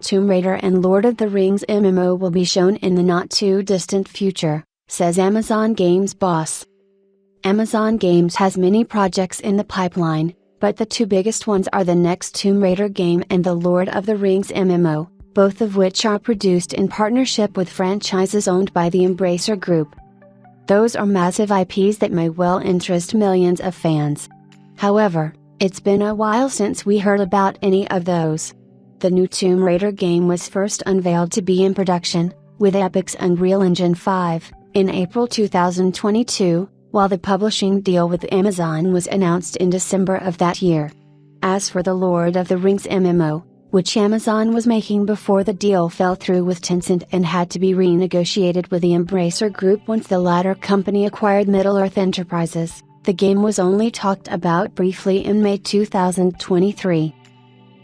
Tomb Raider and Lord of the Rings MMO will be shown in the not-too-distant future, says Amazon Games boss. Amazon Games has many projects in the pipeline, but the two biggest ones are the next Tomb Raider game and the Lord of the Rings MMO, both of which are produced in partnership with franchises owned by the Embracer Group. Those are massive IPs that may well interest millions of fans. However, it's been a while since we heard about any of those. The new Tomb Raider game was first unveiled to be in production, with Epic's Unreal Engine 5, in April 2022, while the publishing deal with Amazon was announced in December of that year. As for the Lord of the Rings MMO, which Amazon was making before the deal fell through with Tencent and had to be renegotiated with the Embracer Group once the latter company acquired Middle-earth Enterprises, the game was only talked about briefly in May 2023.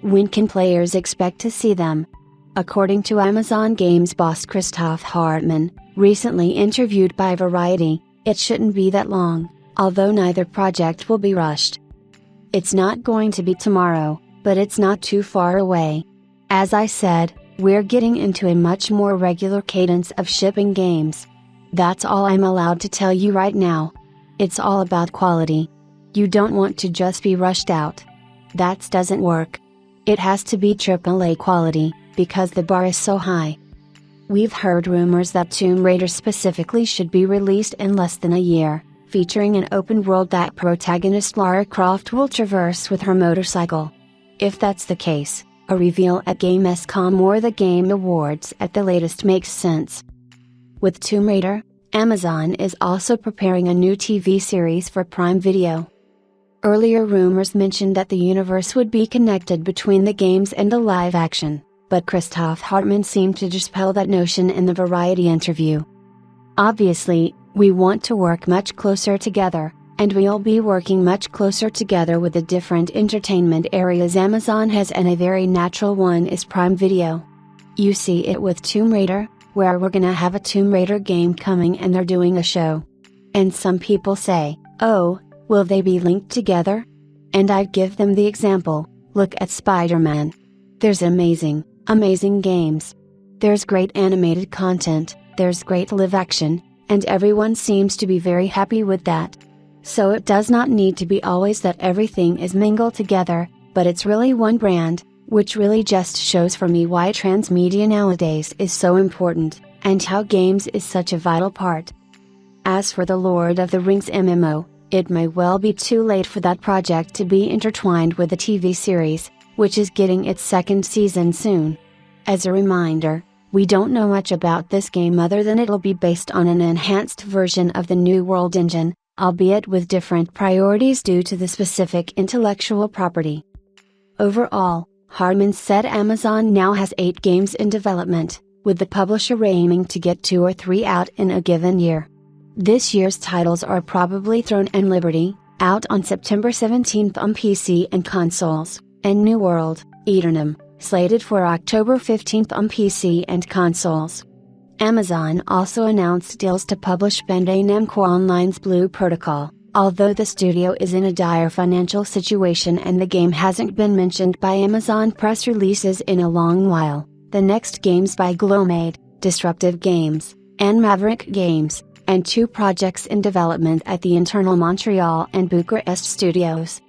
When can players expect to see them? According to Amazon Games boss Christoph Hartmann, recently interviewed by Variety, it shouldn't be that long, although neither project will be rushed. It's not going to be tomorrow, but it's not too far away. As I said, we're getting into a much more regular cadence of shipping games. That's all I'm allowed to tell you right now. It's all about quality. You don't want to just be rushed out. That doesn't work. It has to be AAA quality, because the bar is so high. We've heard rumors that Tomb Raider specifically should be released in less than a year, featuring an open world that protagonist Lara Croft will traverse with her motorcycle. If that's the case, a reveal at Gamescom or the Game Awards at the latest makes sense. With Tomb Raider, Amazon is also preparing a new TV series for Prime Video. Earlier rumors mentioned that the universe would be connected between the games and the live action, but Christoph Hartmann seemed to dispel that notion in the Variety interview. Obviously, we want to work much closer together, and we'll be working much closer together with the different entertainment areas Amazon has, and a very natural one is Prime Video. You see it with Tomb Raider, where we're gonna have a Tomb Raider game coming and they're doing a show. And some people say, oh, will they be linked together? And I give them the example, look at Spider-Man. There's amazing games. There's great animated content, there's great live action, and everyone seems to be very happy with that. So it does not need to be always that everything is mingled together, but it's really one brand, which really just shows for me why transmedia nowadays is so important, and how games is such a vital part. As for the Lord of the Rings MMO, it may well be too late for that project to be intertwined with the TV series, which is getting its second season soon. As a reminder, we don't know much about this game other than it'll be based on an enhanced version of the New World engine, albeit with different priorities due to the specific intellectual property. Overall, Hartmann said Amazon now has 8 games in development, with the publisher aiming to get 2 or 3 out in a given year. This year's titles are probably Throne and Liberty, out on September 17th on PC and consoles, and New World, Eternum, slated for October 15th on PC and consoles. Amazon also announced deals to publish Bandai Namco Online's Blue Protocol, although the studio is in a dire financial situation and the game hasn't been mentioned by Amazon press releases in a long while. The next games by Glowmade, Disruptive Games, and Maverick Games, and 2 projects in development at the internal Montreal and Bucharest studios.